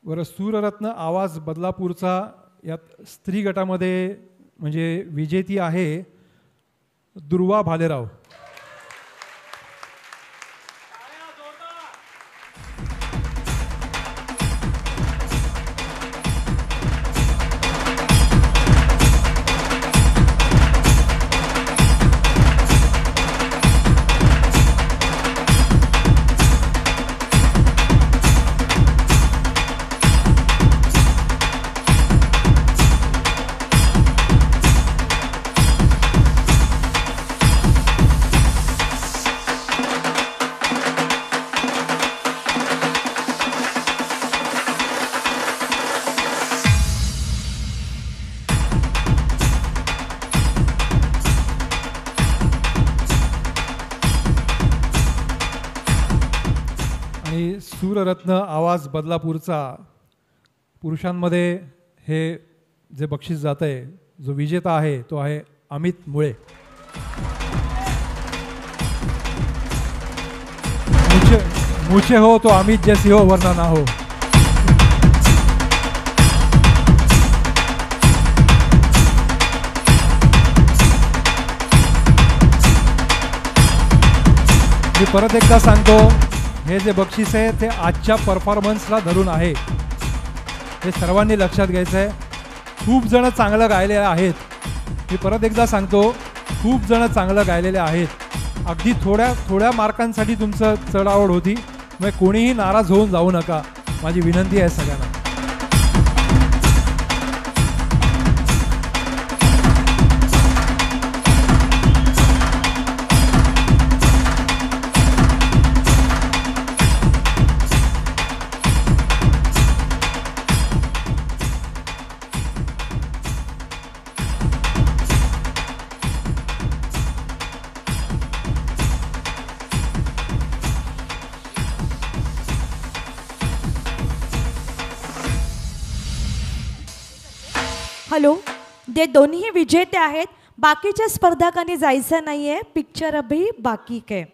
वर सूररत्न आवाज बदलापूरचा यात स्त्री गटामध्ये म्हणजे विजेती आहे दुर्वा भालेराव. आणि सूररत्न आवाज बदलापूरचा पुरुषांमध्ये हे जे बक्षीस जात आहे, जो विजेता आहे तो आहे अमित मुळे. मुझे हो तो अमित जैसी हो वरना ना हो. मी परत एकदा सांगतो, हे जे बक्षीस आहे ते आजच्या परफॉर्मन्सला धरून आहे, हे सर्वांनी लक्षात घ्यायचं आहे. खूप जण चांगलं गायले आहेत. मी परत एकदा सांगतो, खूप जण चांगलं गायलेले आहेत. अगदी थोड्या मार्कांसाठी तुमचं चढाओढ होती, मग कोणीही नाराज होऊन जाऊ नका, माझी विनंती आहे सगळ्यांना. हॅलो, जे दोन्ही विजेते आहेत, बाकीच्या स्पर्धकांनी जायचं नाहीये, पिक्चर अभी बाकी के.